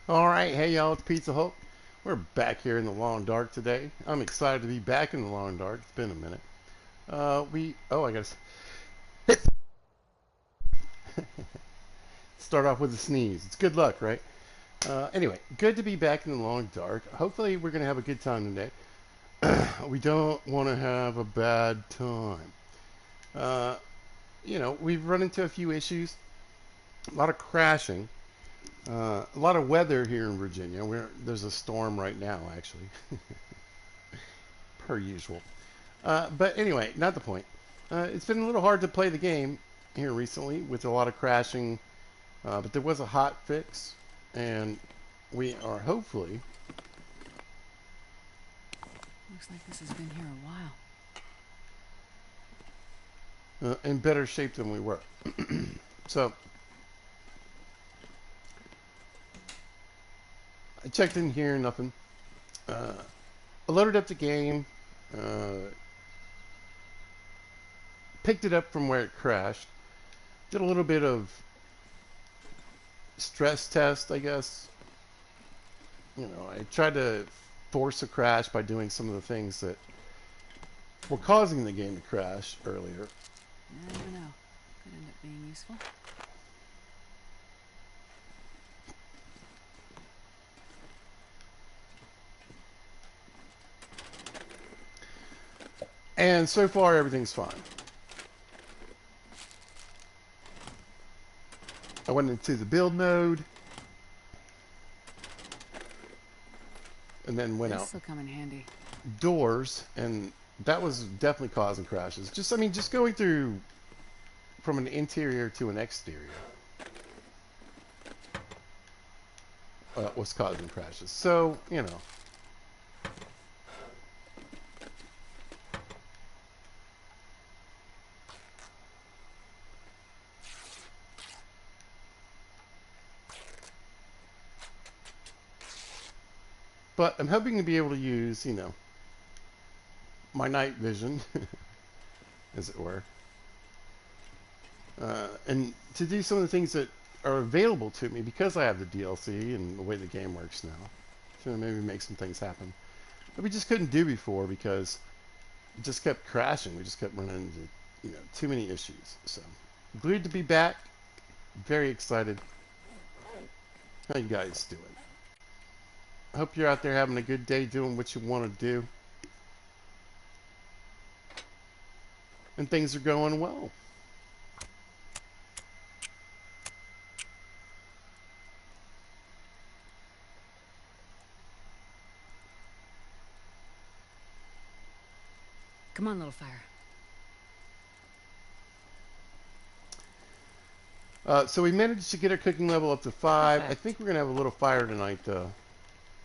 All right, hey y'all, it's Pizza Hulk. We're back here in the long dark today. I'm excited to be back in the long dark. It's been a minute. I gotta start off with a sneeze. It's good luck, right? Anyway, good to be back in the long dark. Hopefully, we're gonna have a good time today. We don't want to have a bad time. Uh, we've run into a few issues, a lot of crashing, a lot of weather here in Virginia. There's a storm right now, actually, per usual. But anyway, not the point. It's been a little hard to play the game here recently with a lot of crashing, but there was a hot fix, and we are hopefully Looks like this has been here a while. in better shape than we were. So I checked in here, nothing. Uh, I loaded up the game, uh, picked it up from where it crashed, did a little bit of stress test, I guess. I tried to force a crash by doing some of the things that were causing the game to crash earlier. I don't know. Could end up being useful. And so far, everything's fine. I went into the build mode and then went out This'll come in handy. doors, and that was definitely causing crashes. Just going through from an interior to an exterior was causing crashes. So, but I'm hoping to be able to use, my night vision, as it were, and to do some of the things that are available to me because I have the DLC and the way the game works now. So maybe make some things happen that we just couldn't do before because it just kept crashing. We just kept running into, too many issues. So, glued to be back. Very excited. How you guys doing? I hope you're out there having a good day doing what you want to do. And things are going well. Come on, little fire. So we managed to get our cooking level up to 5. I Perfect. think we're going to have a little fire tonight to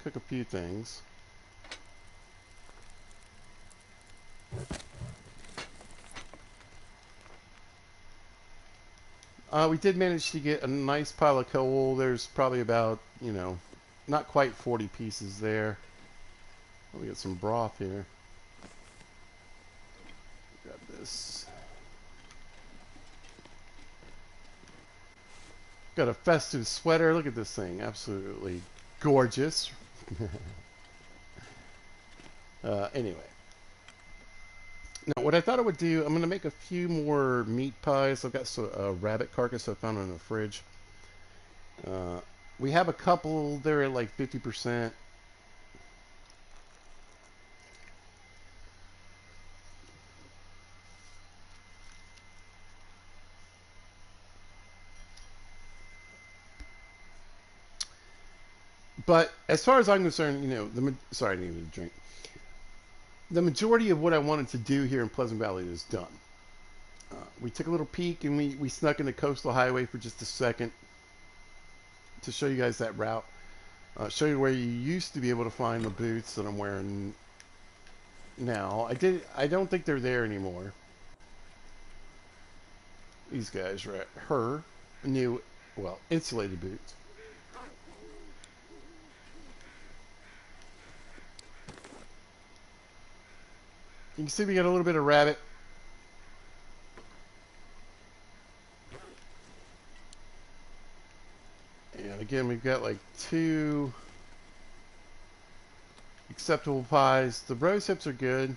cook a few things. We did manage to get a nice pile of coal. There's probably about, not quite 40 pieces there. We got some broth here. Grab this. Got a festive sweater. Look at this thing. Absolutely gorgeous. Anyway. Now, what I thought I would do, I'm going to make a few more meat pies. I've got a rabbit carcass I found in the fridge. Uh, we have a couple. They're at like 50%. But as far as I'm concerned, sorry, I needed a drink. The majority of what I wanted to do here in Pleasant Valley is done. We took a little peek and we snuck into Coastal Highway for just a second to show you guys that route. Show you where you used to be able to find the boots that I'm wearing now. I don't think they're there anymore. These guys, right? Her new, insulated boots. You can see we got a little bit of rabbit. And again, we've got like 2 acceptable pies. The rose hips are good.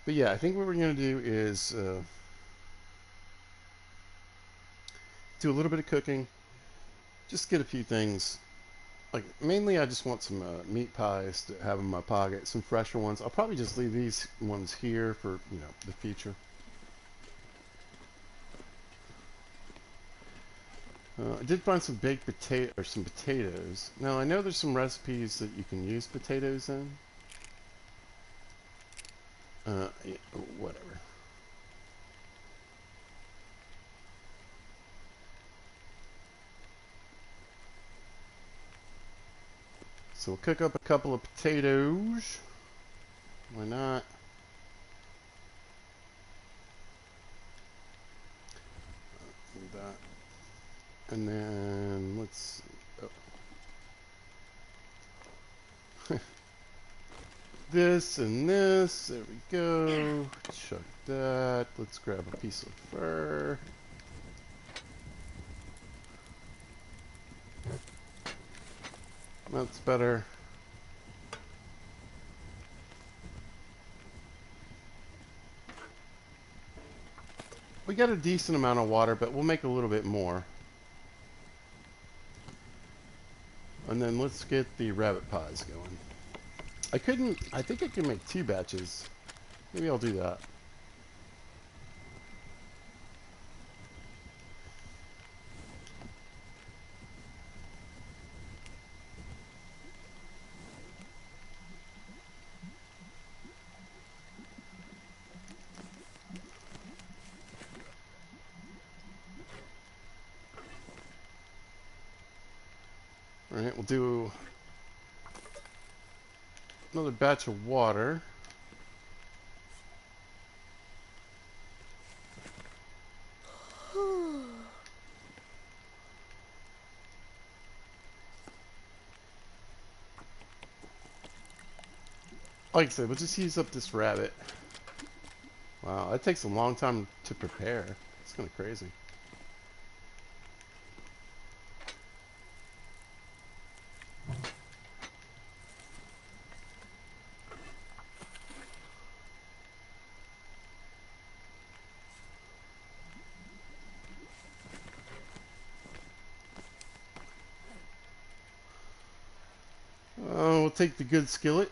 But yeah, I think what we're going to do is do a little bit of cooking. Just get a few things. Like, mainly I just want some meat pies to have in my pocket. Some fresher ones. I'll probably just leave these ones here for, the future. I did find some baked potato or some potatoes. Now I know there's some recipes that you can use potatoes in. Yeah, whatever. So we'll cook up a couple of potatoes. Why not? Do that. And then let's see. Oh. This and this. There we go. Chuck that. Let's grab a piece of fur. That's better. We got a decent amount of water, but we'll make a little bit more. And then let's get the rabbit pies going. I think I can make 2 batches. Maybe I'll do that. Alright, we'll do another batch of water. Like I said, we'll just use up this rabbit. Wow, that takes a long time to prepare. It's kind of crazy. We'll take the good skillet.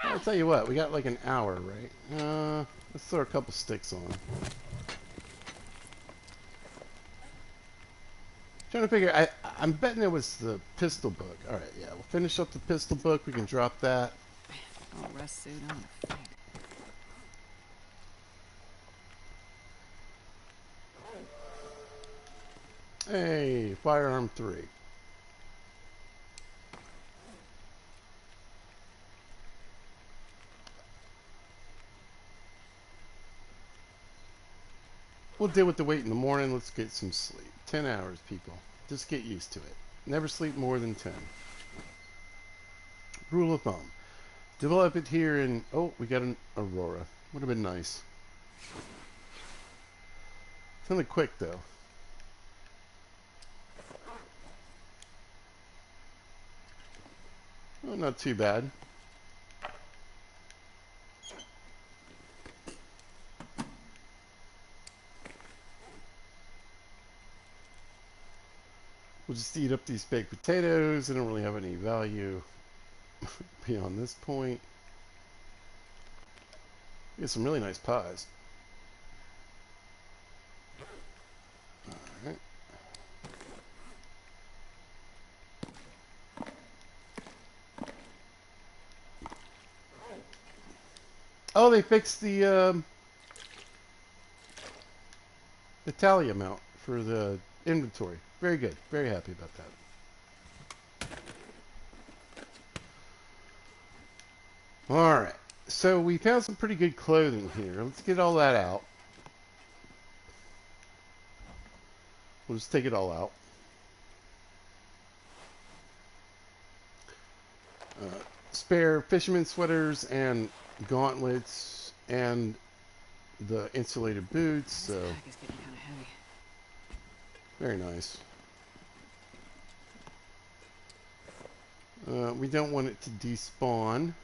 I'll tell you what, we got like an hour, right? Let's throw a couple sticks on. Trying to figure, I'm betting it was the pistol book. Alright, yeah, we'll finish up the pistol book. We can drop that. Man, all rust suit, I'm gonna faint. Hey, firearm 3. We'll deal with the wait in the morning. Let's get some sleep. 10 hours, people. Just get used to it. Never sleep more than 10. Rule of thumb. Develop it here in... Oh, we got an Aurora. Would have been nice. Kind of quick, though. Oh, not too bad. We'll just eat up these baked potatoes. They don't really have any value beyond this point. We get some really nice pies. Alright. Oh, they fixed the tally amount for the inventory. Very good. Very happy about that. Alright. So we found some pretty good clothing here. Let's get all that out. We'll just take it all out. spare fisherman sweaters and gauntlets and the insulated boots, This so pack is getting kind of heavy. very nice. We don't want it to despawn.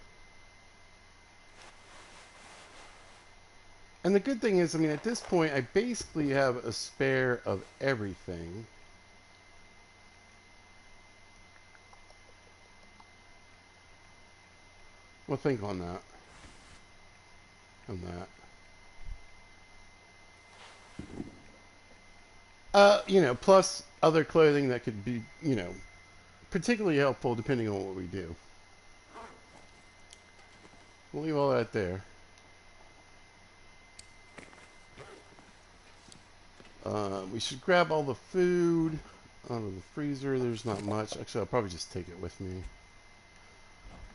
And the good thing is, I mean, at this point, I basically have a spare of everything. We'll think on that. On that. You know, plus other clothing that could be, you know, particularly helpful depending on what we do. We'll leave all that there. We should grab all the food out of the freezer. There's not much. Actually, I'll probably just take it with me.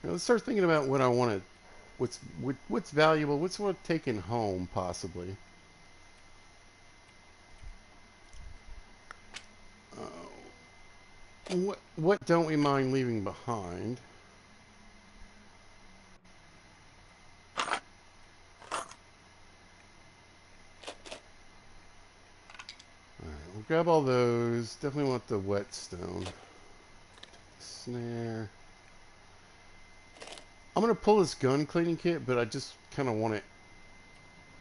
Now, let's start thinking about what I want to, what's valuable, what's worth taking home, possibly. What don't we mind leaving behind? Alright, we'll grab all those. Definitely want the whetstone. Snare. I'm going to pull this gun cleaning kit, but I just kind of want it.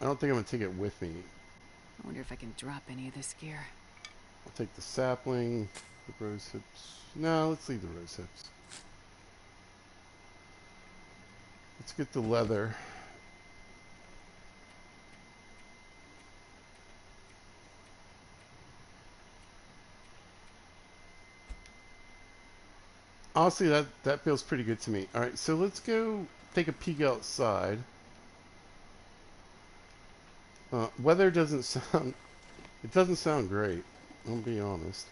I don't think I'm going to take it with me. I wonder if I can drop any of this gear. I'll take the sapling, the rose hips. No, let's leave the rose hips. Let's get the leather. Honestly, that feels pretty good to me. All right, so let's go take a peek outside. Weather doesn't sound, it doesn't sound great. I'll be honest.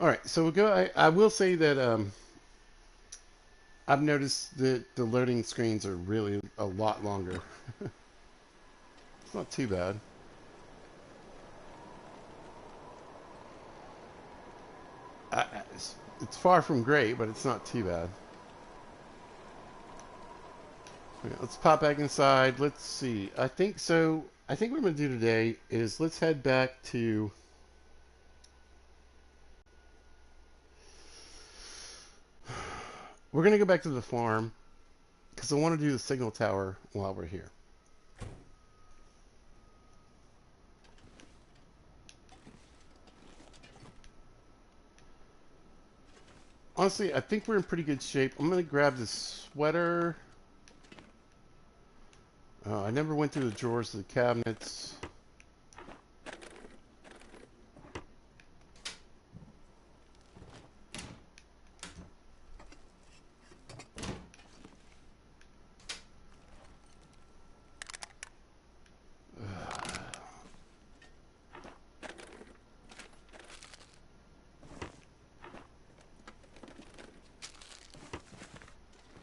All right, so we'll go. I will say that I've noticed that the loading screens are really a lot longer. It's not too bad. It's far from great, but it's not too bad. Okay, let's pop back inside. Let's see. I think so. I think what I'm going to do today is let's head back to. We're going to go back to the farm because I want to do the signal tower while we're here. Honestly, I think we're in pretty good shape. I'm going to grab this sweater. I never went through the drawers of the cabinets.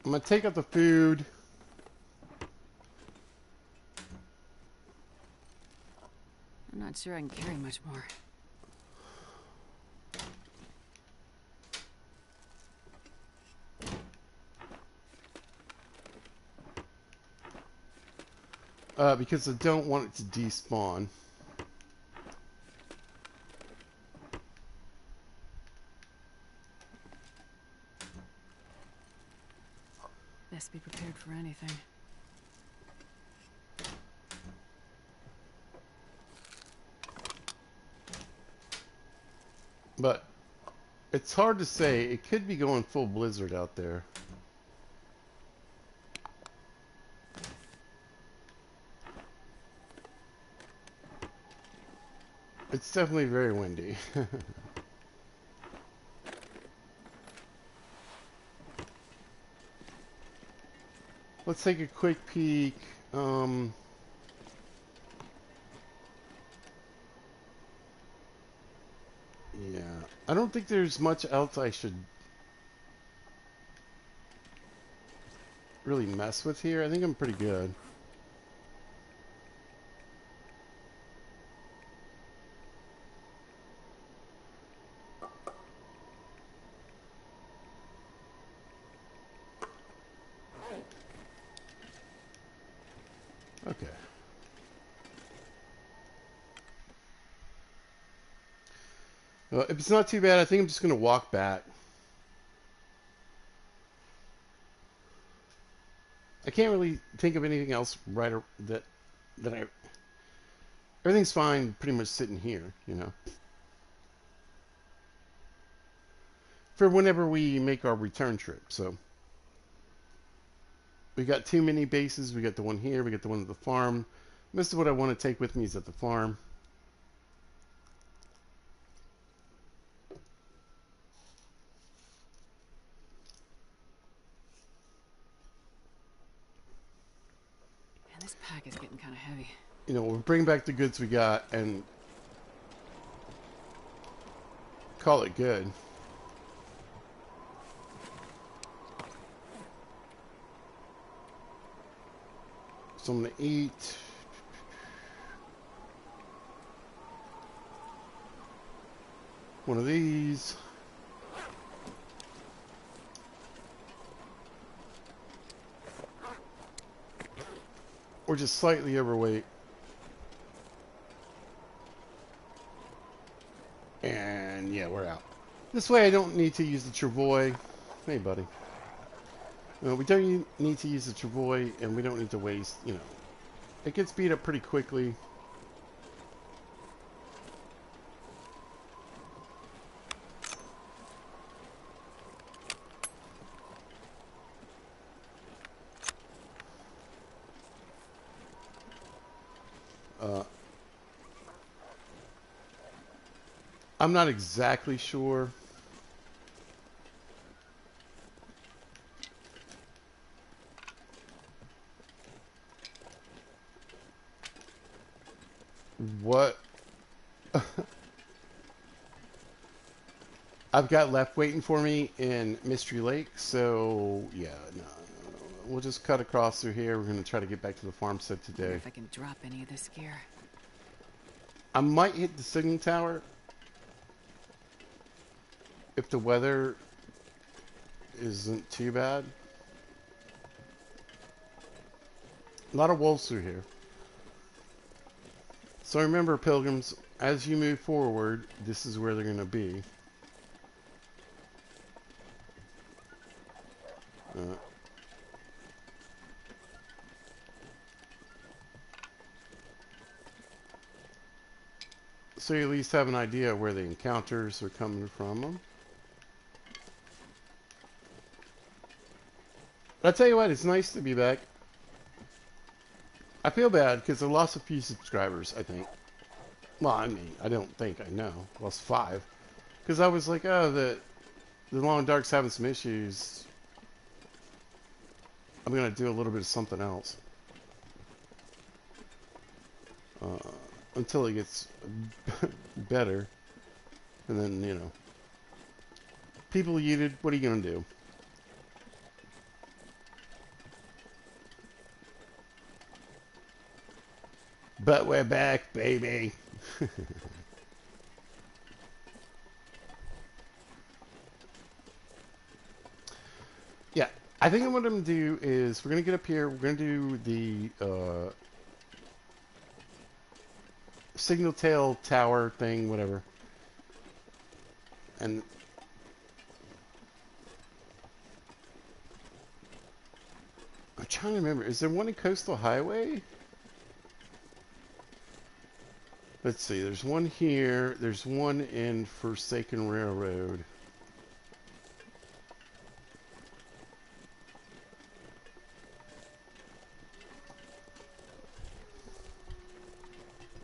I'm going to take out the food. I'm not sure I can carry much more. Because I don't want it to despawn. Best be prepared for anything. But it's hard to say. It could be going full blizzard out there. It's definitely very windy. Let's take a quick peek. Yeah, I don't think there's much else I should really mess with here. I think I'm pretty good. Okay. Well, if it's not too bad, I think I'm just going to walk back. I can't really think of anything else that I... Everything's fine pretty much sitting here, you know. For whenever we make our return trip, so... We got 2 mini bases. We got the one here. We got the one at the farm. Most of what I want to take with me is at the farm. Man, this pack is getting kind of heavy. You know, we'll bring back the goods we got and call it good. So I'm going to eat. One of these. We're just slightly overweight. And yeah, we're out. This way I don't need to use the travois. Hey, buddy. We don't need to use the travois, and we don't need to waste, you know. It gets beat up pretty quickly. I'm not exactly sure. What I've got left waiting for me in Mystery Lake, so yeah, no, we'll just cut across through here. We're going to try to get back to the farmstead I wonder today. if I can drop any of this gear. I might hit the signal tower if the weather isn't too bad. A lot of wolves through here. So remember, pilgrims, as you move forward, this is where they're going to be. So you at least have an idea of where the encounters are coming from them. But I tell you what, it's nice to be back. I feel bad because I lost a few subscribers, I think. Well, I mean, I don't think, I know. I lost 5. Because I was like, oh, the Long Dark's having some issues. I'm going to do a little bit of something else. Until it gets better. And then, you know. People yeeted, what are you going to do? But we're back, baby. Yeah, I think what I'm going to do is we're going to get up here. We're going to do the signal tail tower thing, whatever. And I'm trying to remember. Is there one in Coastal Highway? Let's see. There's one here. There's one in Forsaken Railroad.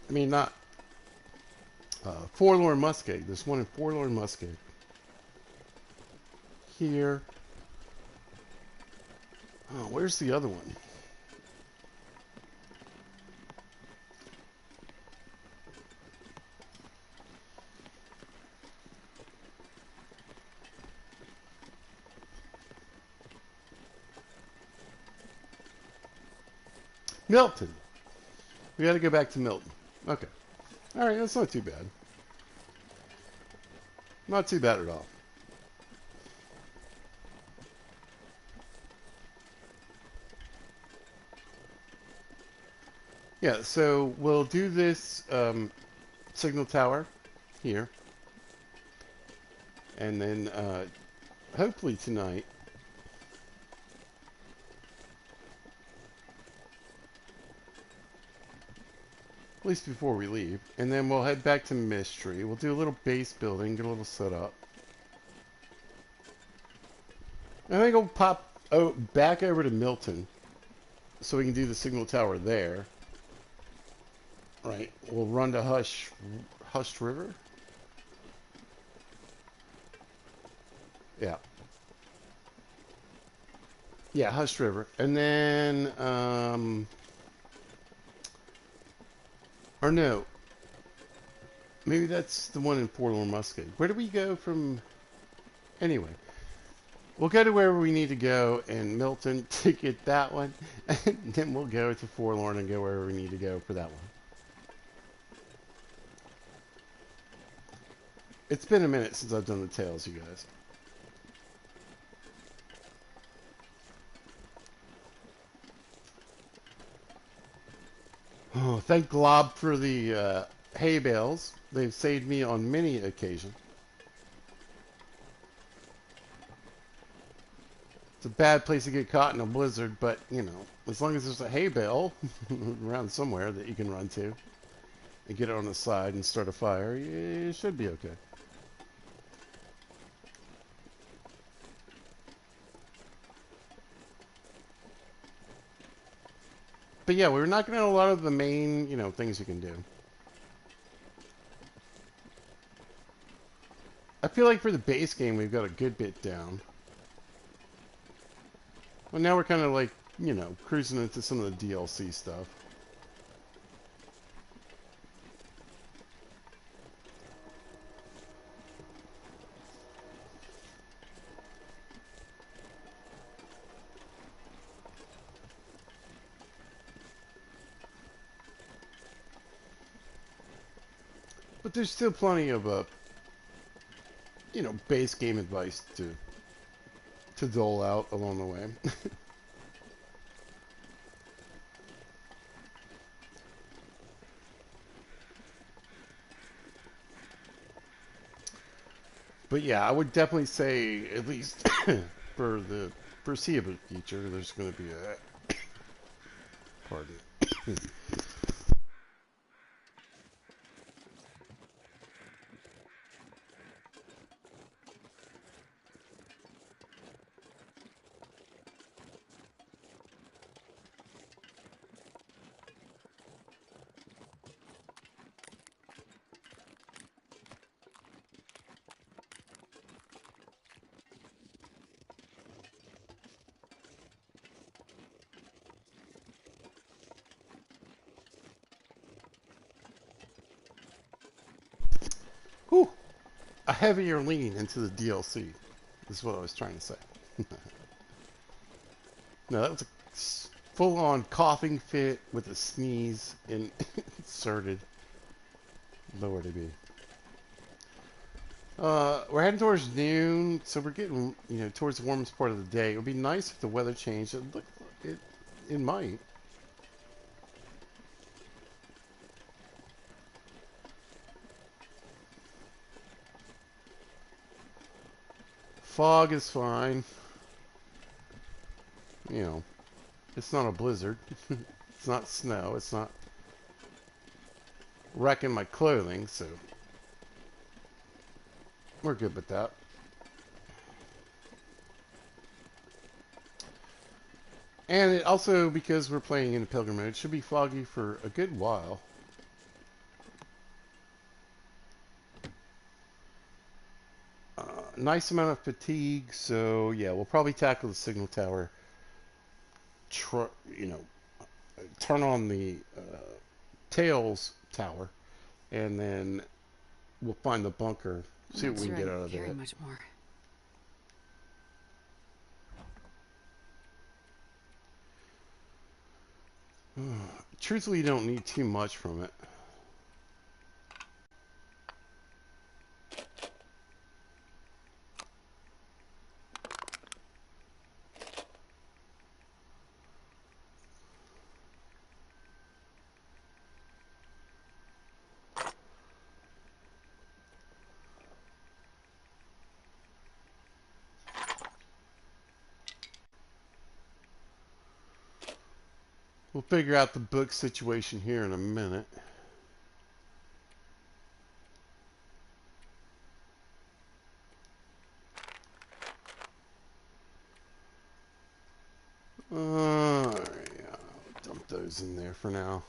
I mean, not Forlorn Musket. There's one in Forlorn Musket. Here. Oh, where's the other one? Milton. We got to go back to Milton. Okay. All right, that's not too bad. Not too bad at all. Yeah, so we'll do this signal tower here. And then hopefully tonight, at least before we leave, and then we'll head back to Mystery. We'll do a little base building, get a little set up. I think we'll pop back over to Milton so we can do the signal tower there. Right. We'll run to Hushed River. Yeah. Yeah, Hushed River. And then, or no, maybe that's the one in Port Musket. Where do we go from? Anyway, we'll go to wherever we need to go in Milton to get that one, and then we'll go to Forlorn and go wherever we need to go for that one. It's been a minute since I've done the Tales, you guys. Oh, thank Glob for the hay bales. They've saved me on many occasions. It's a bad place to get caught in a blizzard, but, you know, as long as there's a hay bale around somewhere that you can run to and get it on the side and start a fire, you should be okay. But yeah, we're knocking out a lot of the main, you know, things you can do. I feel like for the base game, we've got a good bit down. Well, now we're kind of like, you know, cruising into some of the DLC stuff. But there's still plenty of, you know, base game advice to dole out along the way. But yeah, I would definitely say, at least for the foreseeable future, there's going to be a... Pardon. Whew. A heavier lean into the DLC is what I was trying to say. No, that was a full-on coughing fit with a sneeze inserted. Lord, it be. We're heading towards noon, so we're getting, you know, towards the warmest part of the day. It would be nice if the weather changed. It might. Fog is fine. You know, it's not a blizzard. It's not snow. It's not wrecking my clothing, so we're good with that. And it also, because we're playing in Pilgrim mode, it should be foggy for a good while. Nice amount of fatigue, so yeah, we'll probably tackle the signal tower you know, turn on the tails tower, and then we'll find the bunker, I'm see not what we sure can I get can out of carry it. much more. Truthfully, you don't need too much from it. We'll figure out the book situation here in a minute. Alright, I'll dump those in there for now.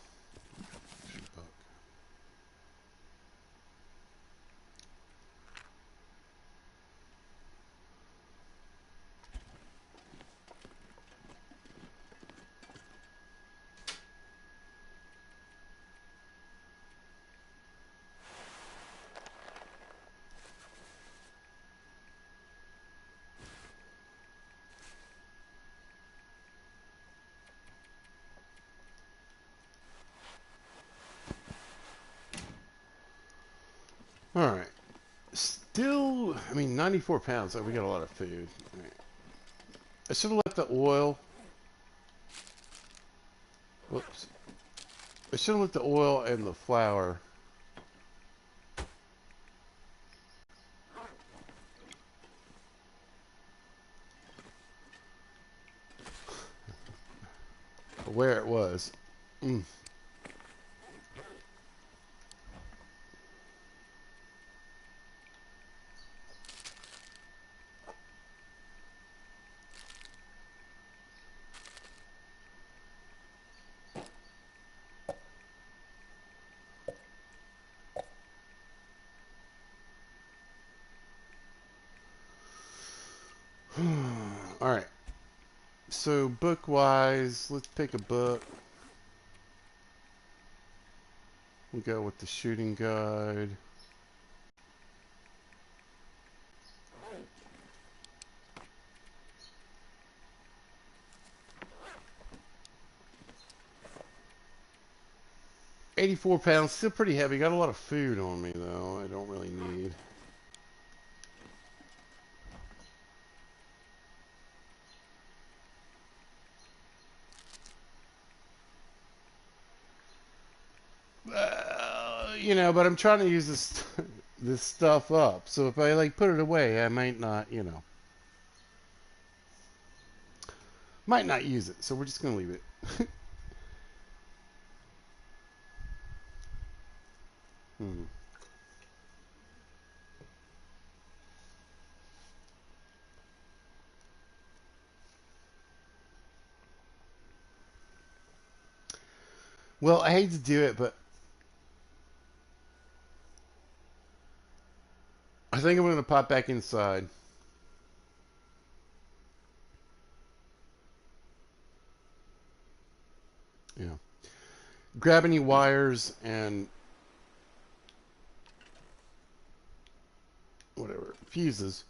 Alright. Still, I mean, 94 pounds. So we got a lot of food. Right. I should have left the oil. Whoops. I should have left the oil and the flour. Where it was. Mm. Alright. So, book-wise, let's pick a book. We'll go with the shooting guide. £84, still pretty heavy. Got a lot of food on me, though. I don't really need. You know, but I'm trying to use this this stuff up. So if I like put it away, I might not, you know, might not use it. So we're just gonna leave it. hmm. Well, I hate to do it, but I think I'm gonna pop back inside. You know, grab any wires and whatever fuses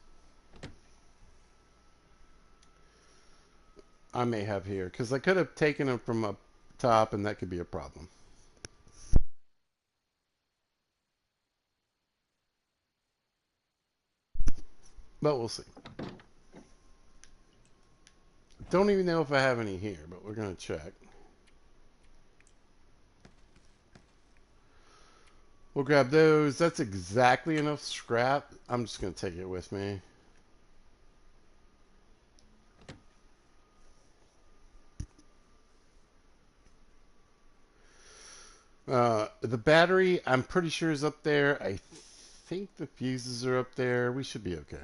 I may have here, because I could have taken them from up top, and that could be a problem. But we'll see. Don't even know if I have any here, but we're gonna check. We'll grab those. That's exactly enough scrap. I'm just gonna take it with me. The battery, I'm pretty sure is up there. I think the fuses are up there. We should be okay.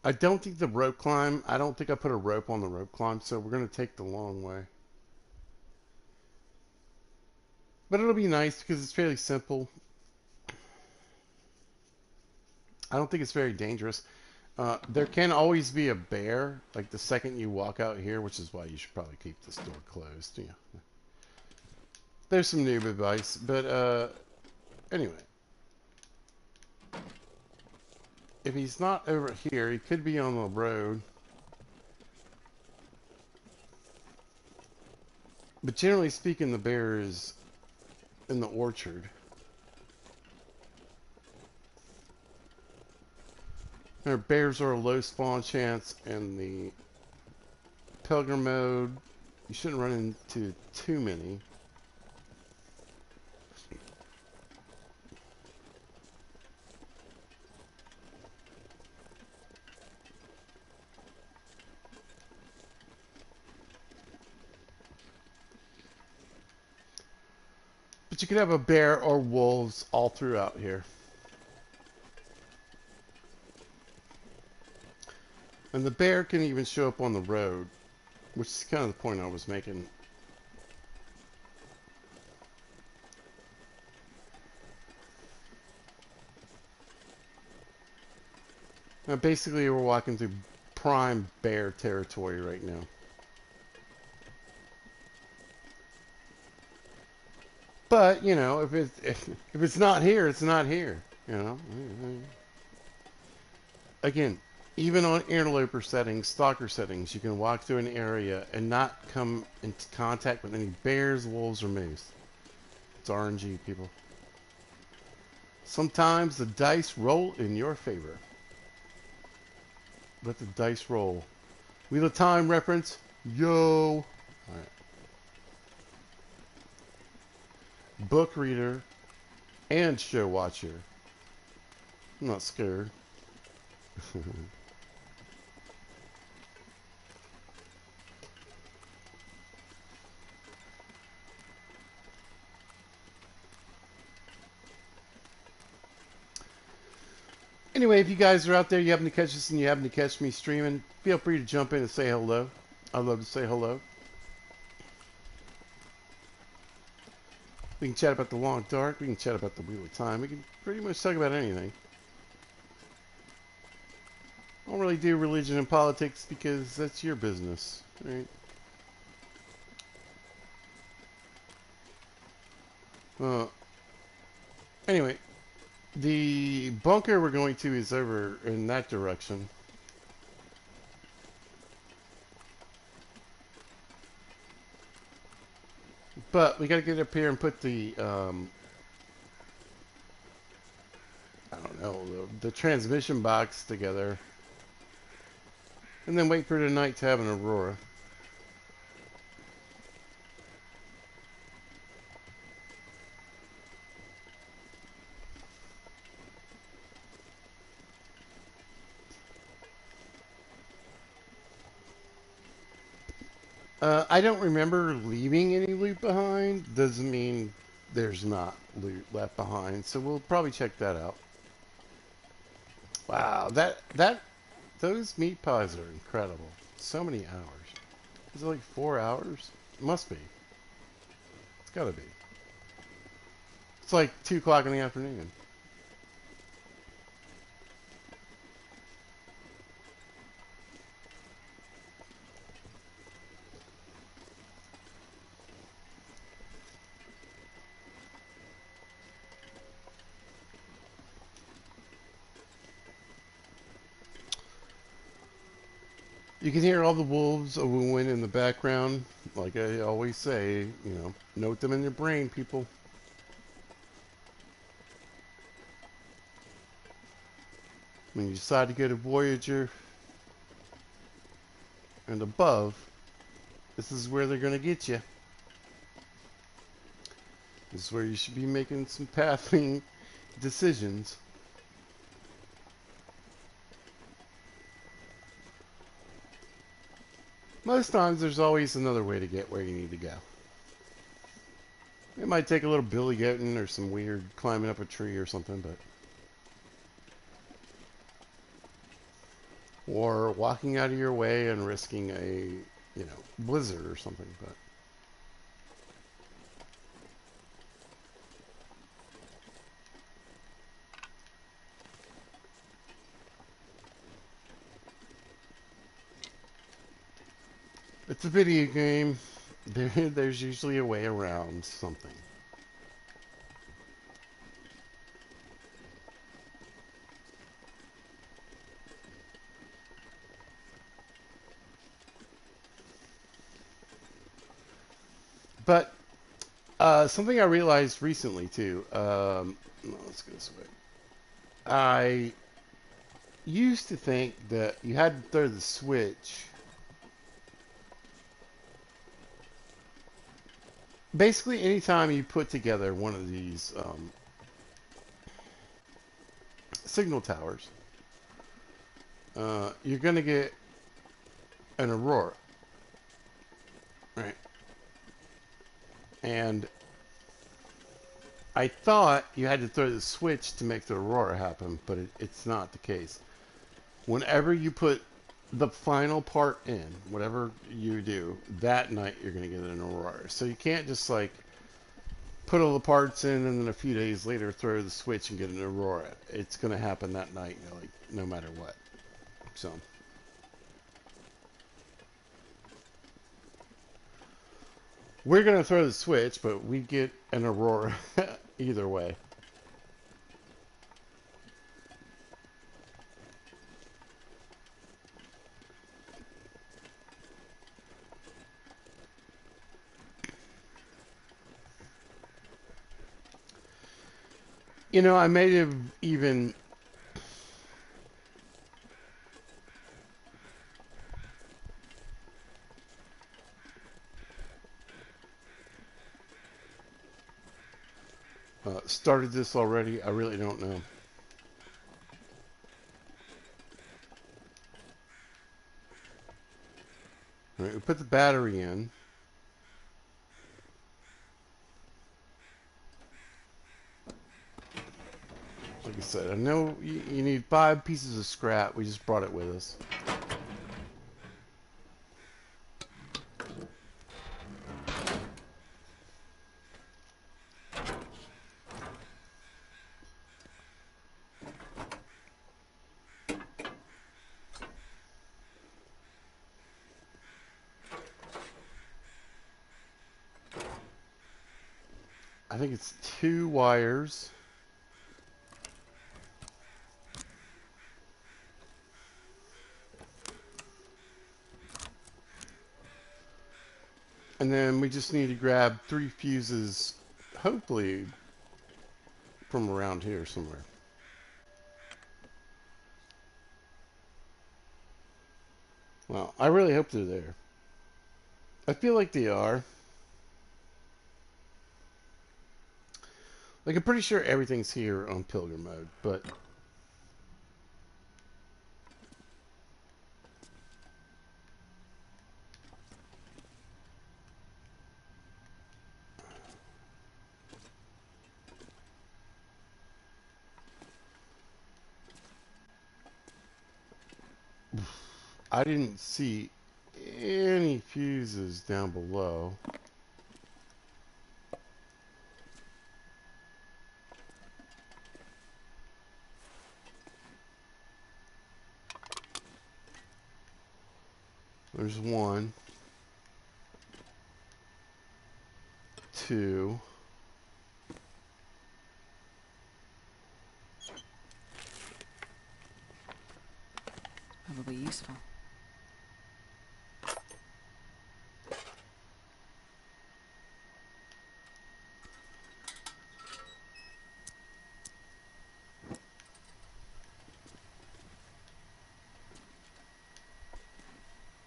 I don't think the rope climb, I don't think I put a rope on the rope climb, so we're going to take the long way. But it'll be nice because it's fairly simple. I don't think it's very dangerous. There can always be a bear, like the second you walk out here, which is why you should probably keep this door closed. Yeah. There's some noob advice, but anyway. If he's not over here, he could be on the road. But generally speaking, the bear is in the orchard. Our bears are a low spawn chance in the Pilgrim mode. You shouldn't run into too many. But you could have a bear or wolves all throughout here. And the bear can even show up on the road, which is kind of the point I was making. Now basically we're walking through prime bear territory right now. But, you know, if it's not here, it's not here, you know. Again, even on interloper settings, stalker settings, you can walk through an area and not come into contact with any bears, wolves, or moose. It's RNG, people. Sometimes the dice roll in your favor. Let the dice roll. Wheel of Time reference. Yo! Alright. Book reader and show watcher. I'm not scared. Anyway, if you guys are out there, you happen to catch this and you happen to catch me streaming, feel free to jump in and say hello. I'd love to say hello. We can chat about the long dark. We can chat about the Wheel of Time. We can pretty much talk about anything. I don't really do religion and politics because that's your business, right? Anyway, the bunker we're going to is over in that direction. But we got to get up here and put the, I don't know, the transmission box together. And then wait for tonight to have an aurora. I don't remember leaving any loot behind. Doesn't mean there's not loot left behind. So we'll probably check that out. Wow, those meat pies are incredible. So many hours. Is it like 4 hours? It must be. It's gotta be. It's like 2 o'clock in the afternoon. You can hear all the wolves wooing in the background. Like I always say, you know, note them in your brain, people. When you decide to go to Voyager and above, this is where they're going to get you. This is where you should be making some pathing decisions. Most times there's always another way to get where you need to go. It might take a little billy goating or some weird climbing up a tree or something, but... Or walking out of your way and risking a, you know, blizzard or something, but... It's a video game. There's usually a way around something. But something I realized recently too. No, let's go this way. I used to think that you had to throw the switch. Basically, anytime you put together one of these signal towers, you're going to get an aurora, right? And I thought you had to throw the switch to make the aurora happen, but it's not the case. Whenever you put the final part in, whatever you do, that night you're going to get an aurora. So you can't just like put all the parts in and then a few days later throw the switch and get an aurora. It's going to happen that night, you know, like no matter what. So we're going to throw the switch, but we get an aurora either way. You know, I may have even started this already. I really don't know. All right, we put the battery in. Like I said, I know you need 5 pieces of scrap. We just brought it with us. I think it's 2 wires. And then we just need to grab 3 fuses, hopefully from around here somewhere. Well, I really hope they're there. I feel like they are. Like, I'm pretty sure everything's here on Pilgrim mode, but I didn't see any fuses down below. There's 1, 2. Probably useful.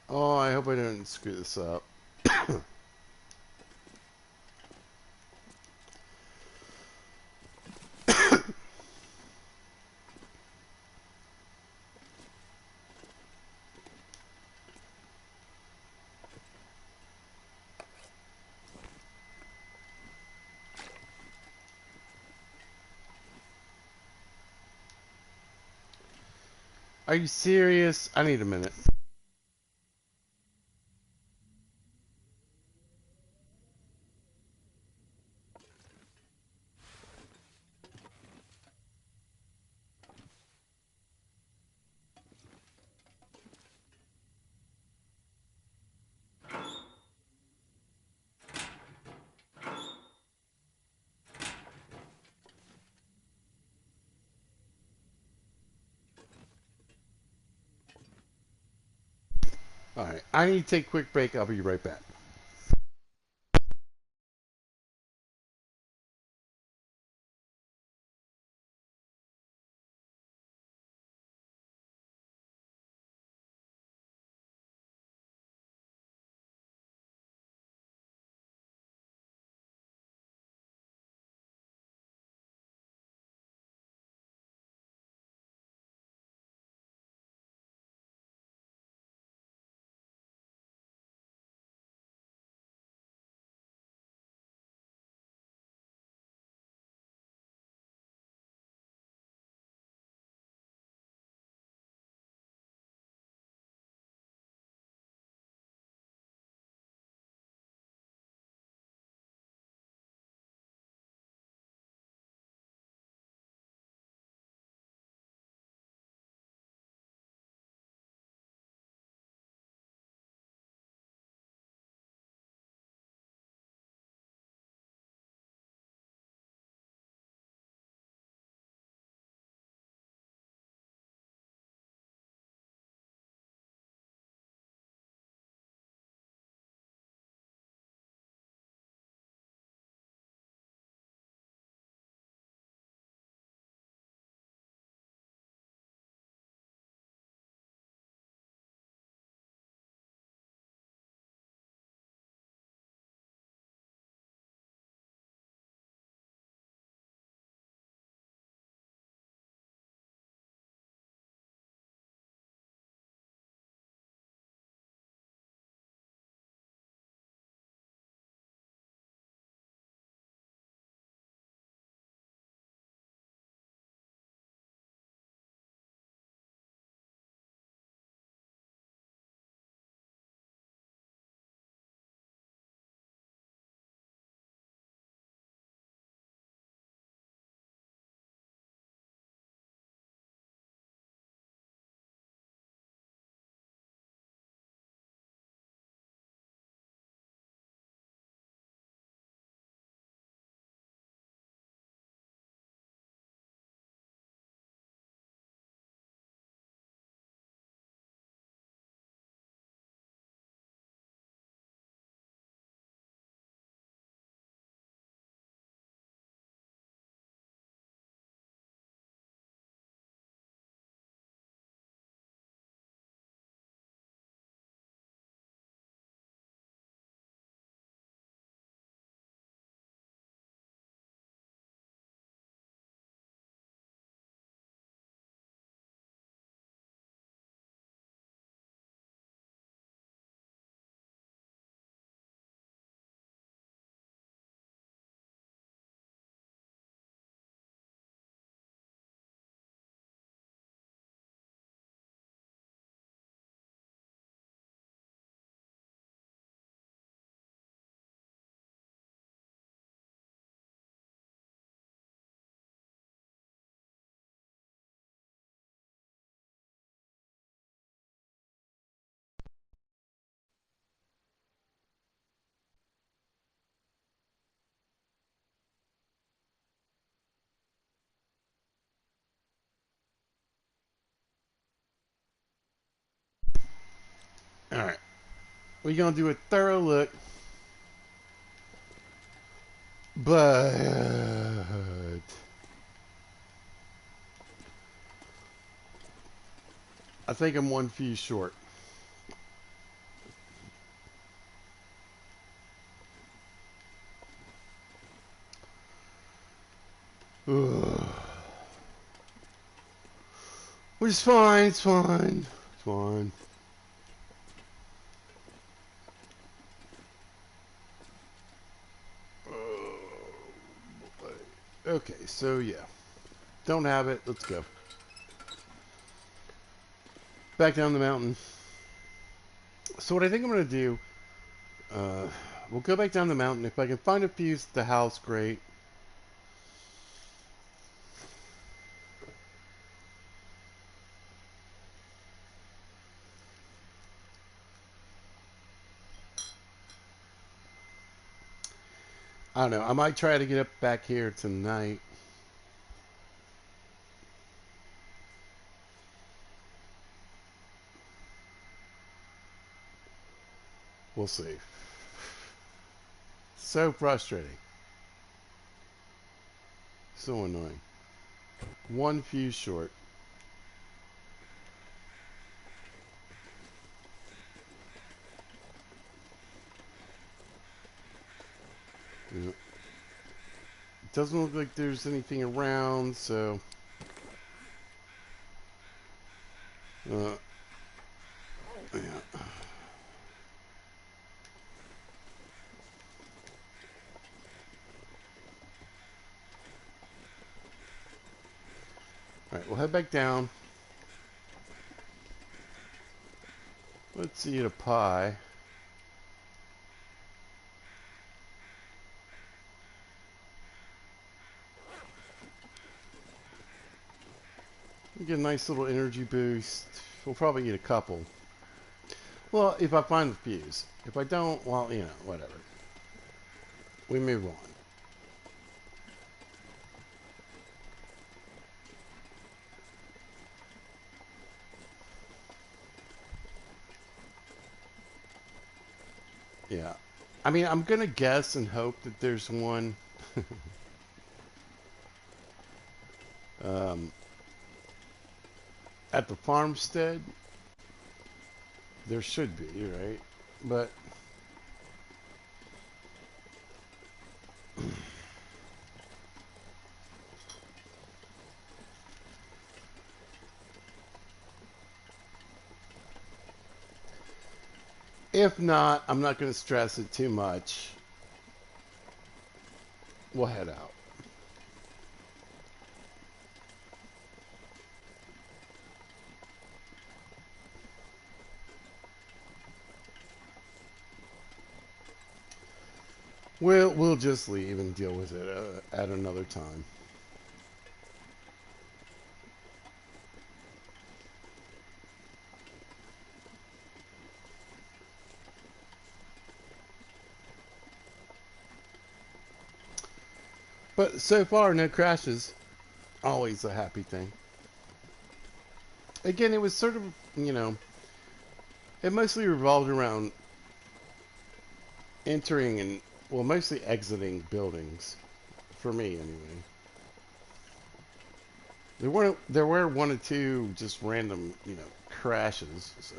Oh, I hope I didn't screw this up. Are you serious? I need a minute. Alright, I need to take a quick break. I'll be right back. Alright. We're going to do a thorough look. But I think I'm one fuse short. Which is fine, it's fine. It's fine. Okay, so yeah. Don't have it. Let's go. Back down the mountain. So what I think I'm going to do, we'll go back down the mountain. If I can find a fuse at the house, great. I don't know. I might try to get up back here tonight. We'll see. So frustrating. So annoying. One fuse short. It doesn't look like there's anything around, so... yeah. Alright, we'll head back down. Let's eat a pie. Get a nice little energy boost. We'll probably eat a couple. Well, if I find the fuse. If I don't, well, you know, whatever. We move on. Yeah. I mean, I'm going to guess and hope that there's one um, at the farmstead. There should be, right? But if not, I'm not going to stress it too much. We'll head out. We'll just leave and deal with it at another time. But so far, no crashes. Always a happy thing. Again, it was sort of, you know, it mostly revolved around entering and, well, mostly exiting buildings. For me, anyway. There were one or two just random, you know, crashes, so.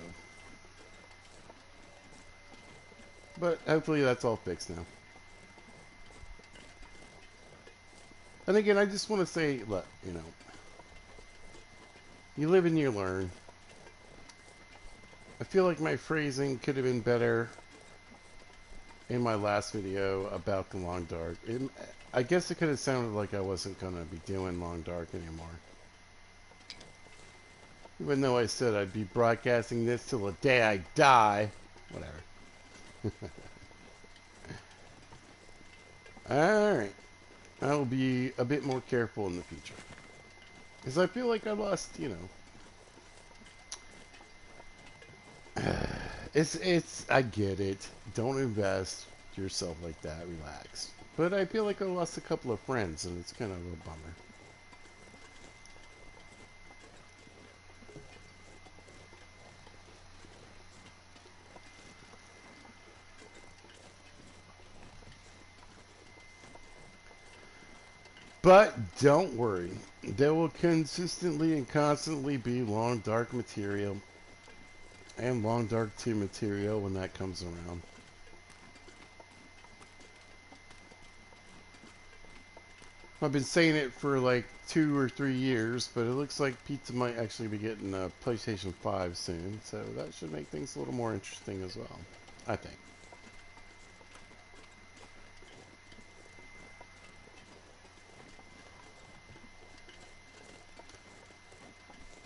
But hopefully that's all fixed now. And again, I just want to say, look, you know, you live and you learn. I feel like my phrasing could have been better in my last video about the Long Dark. I guess it could have sounded like I wasn't going to be doing Long Dark anymore. Even though I said I'd be broadcasting this till the day I die. Whatever. Alright. I'll be a bit more careful in the future. Because I feel like I lost, you know. I get it. Don't invest yourself like that. Relax. But I feel like I lost a couple of friends, and it's kind of a bummer. But don't worry. There will consistently and constantly be Long Dark material and Long Dark 2 material when that comes around. I've been saying it for like 2 or 3 years, but it looks like Pizza might actually be getting a PlayStation 5 soon, so that should make things a little more interesting as well, I think.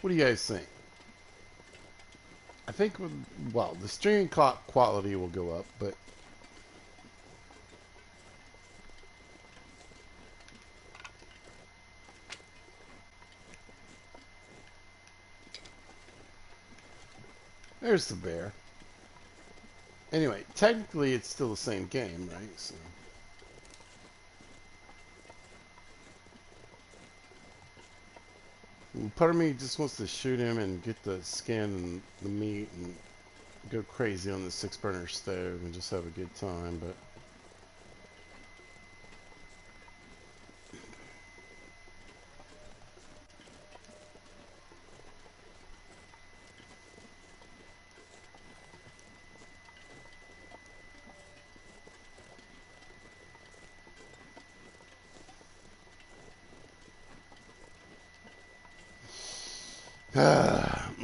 What do you guys think? I think, well, the streaming quality will go up, but there's the bear. Anyway, technically it's still the same game, right? So. Part of me just wants to shoot him and get the skin and the meat and go crazy on the 6-burner stove and just have a good time, but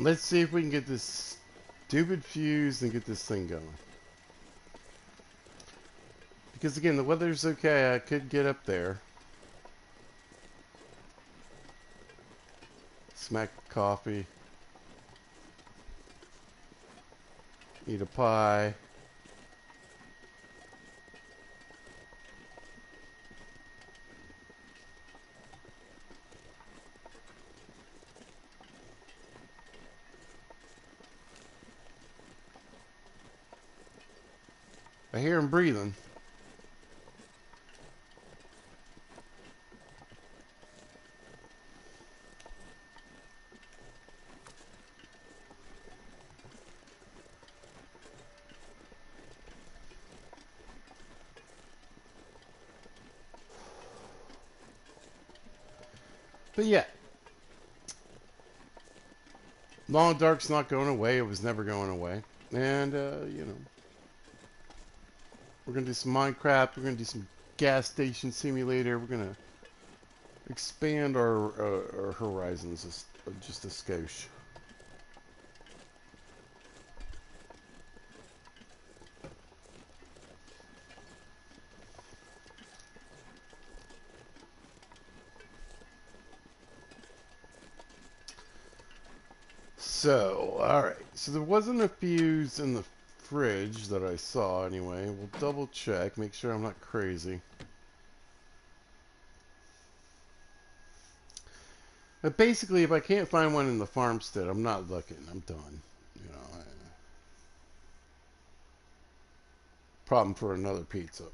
let's see if we can get this stupid fuse and get this thing going. Because again, the weather's okay. I could get up there. Smack coffee. Eat a pie. I hear him breathing. But yeah, Long Dark's not going away. It was never going away. And, you know, we're going to do some Minecraft. We're going to do some gas station simulator. We're going to expand our horizons just a skosh. So, alright. So there wasn't a fuse in the fridge that I saw anyway. We'll double check, make sure I'm not crazy. But basically, if I can't find one in the farmstead, I'm not looking. I'm done. You know, problem for another pizza.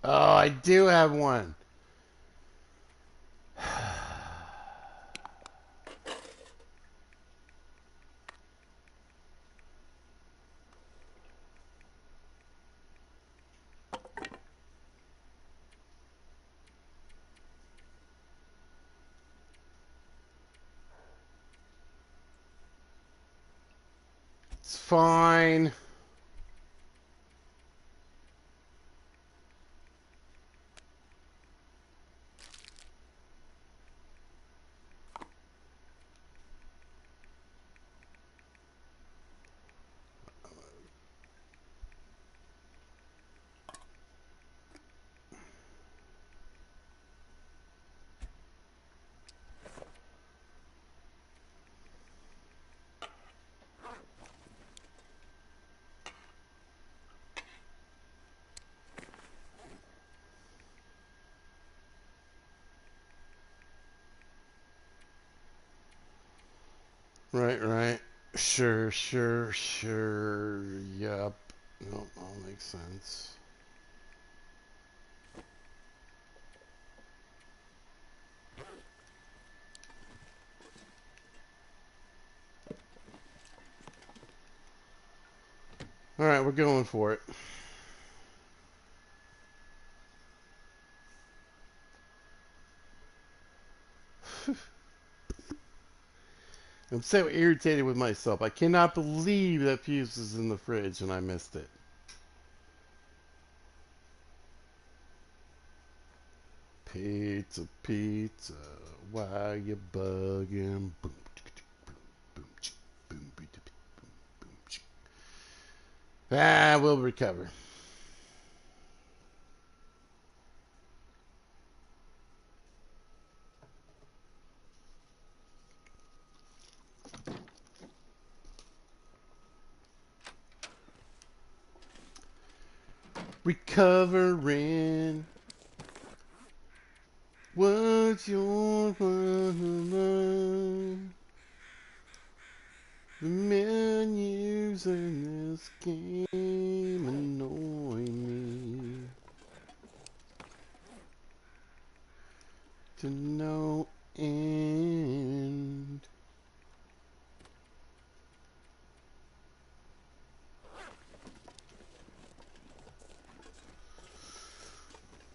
Oh, I do have one. It's fine. Right, right. Sure, sure, sure. Yep. No, all makes sense. All right, we're going for it. I'm so irritated with myself. I cannot believe that fuse is in the fridge and I missed it. Pizza, pizza, why you bugging? Boom, boom, boom, boom, boom. Ah, we'll recover. Recovering. What's your mind? The menus in this game annoy me. to no end.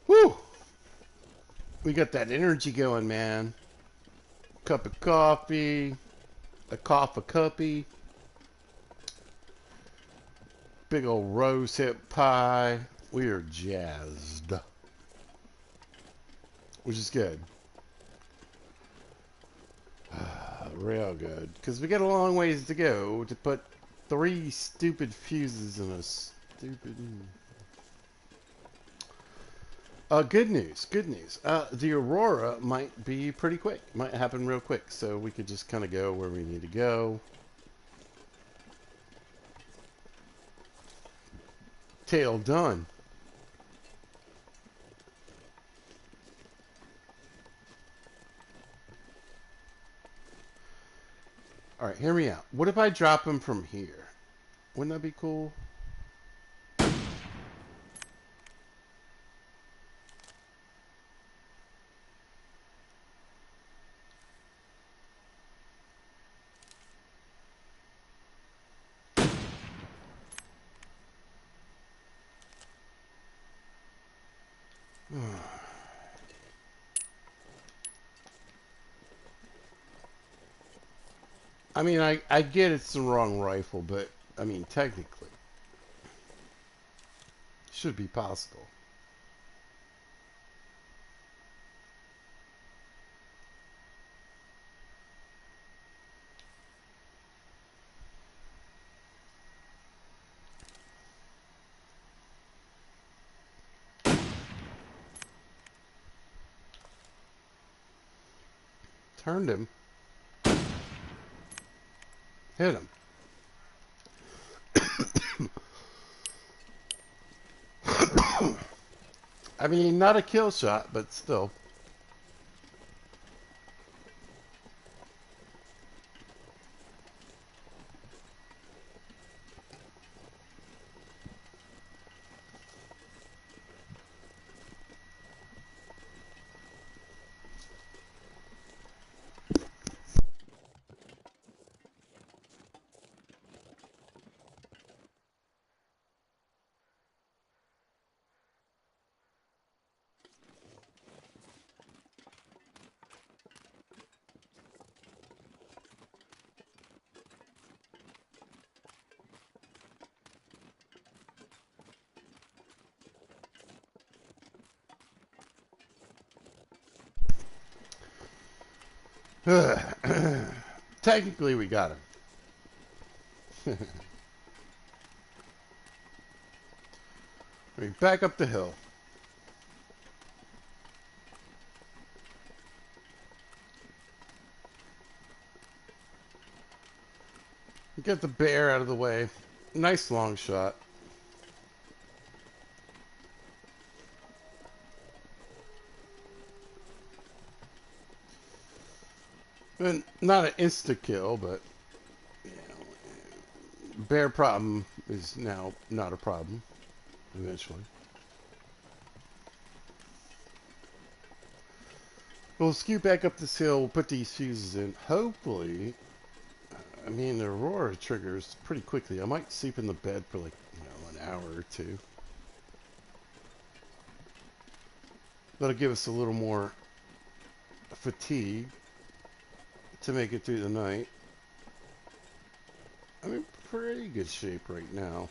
Whew! We got that energy going, man. Cup of coffee, a cuppy, big old rose hip pie. We are jazzed, which is good. Real good. Because we got a long ways to go to put 3 stupid fuses in a stupid... good news. Good news. The Aurora might be pretty quick. Might happen real quick. So we could just kind of go where we need to go. Tail done. Alright, hear me out. What if I drop him from here? Wouldn't that be cool? I mean, I get it's the wrong rifle, but, I mean, technically, should be possible. Turned him. Hit him. I mean, not a kill shot, but still. Technically, we got him. We back up the hill. Get the bear out of the way. Nice long shot. And not an insta kill, but you know, bear problem is now not a problem. Eventually, we'll scoot back up this hill. We'll put these fuses in. Hopefully, I mean the Aurora triggers pretty quickly. I might sleep in the bed for like an hour or two. That'll give us a little more fatigue to make it through the night. I'm in pretty good shape right now.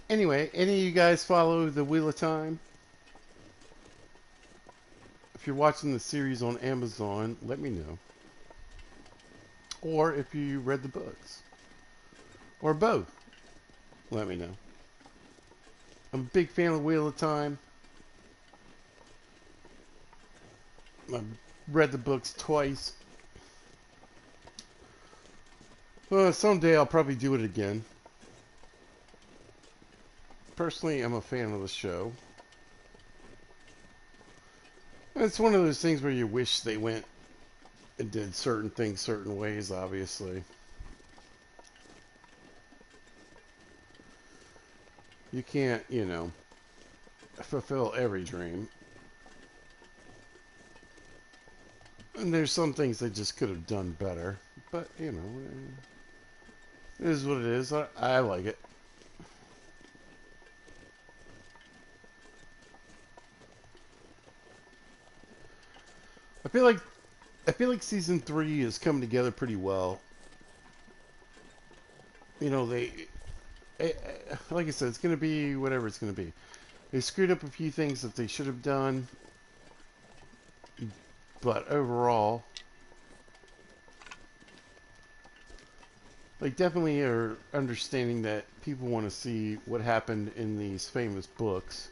Anyway, any of you guys follow the Wheel of Time? If you're watching the series on Amazon, let me know. Or if you read the books. Or both, let me know. I'm a big fan of Wheel of Time. I've read the books twice. Well, someday I'll probably do it again. Personally, I'm a fan of the show. It's one of those things where you wish they went and did certain things certain ways, obviously. You can't, fulfill every dream. And there's some things they just could have done better. But, it is what it is. I like it. I feel like season 3 is coming together pretty well. Like I said, it's going to be whatever it's going to be. They screwed up a few things that they should have done, but overall, they definitely are understanding that people want to see what happened in these famous books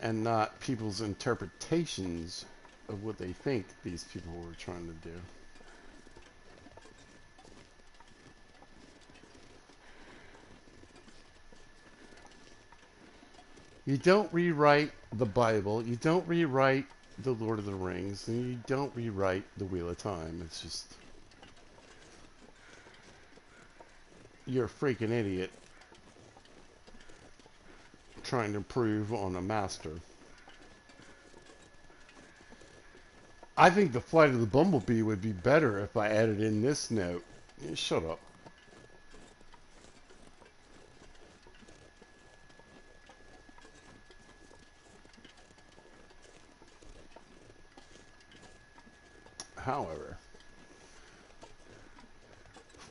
and not people's interpretations of what they think these people were trying to do. You don't rewrite the Bible, you don't rewrite the Lord of the Rings, and you don't rewrite the Wheel of Time. It's just, you're a freaking idiot trying to improve on a master. I think the Flight of the Bumblebee would be better if I added in this note. Shut up. However,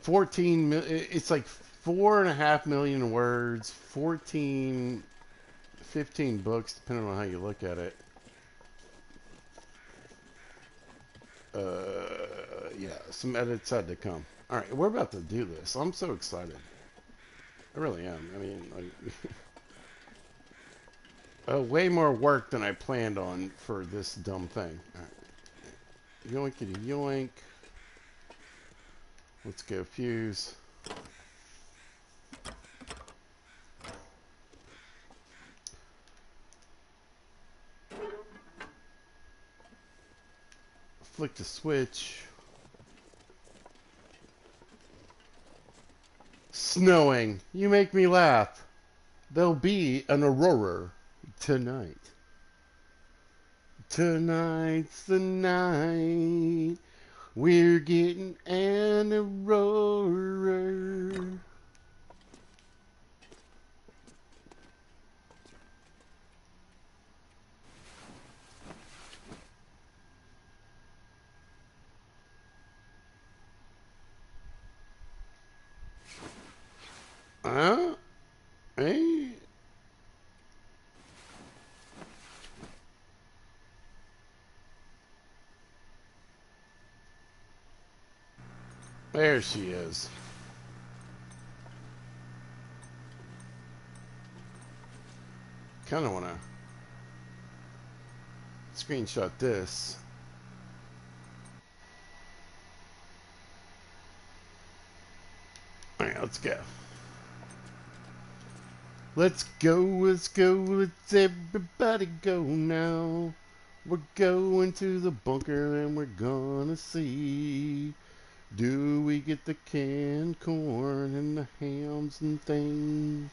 it's like 4.5 million words, 15 books, depending on how you look at it. Yeah, some edits had to come. All right, we're about to do this. I'm so excited. I really am. I mean, like, way more work than I planned on for this dumb thing. All right. Yoinkity yoink. Let's go fuse. Flick the switch. Snowing. You make me laugh. There'll be an aurora tonight. Tonight's the night. We're getting an aurora. Huh? Hey? There she is. Kind of want to screenshot this. All right, let's go. Let's go, let's everybody go now. We're going to the bunker and we're gonna see. Do we get the canned corn and the hams and things?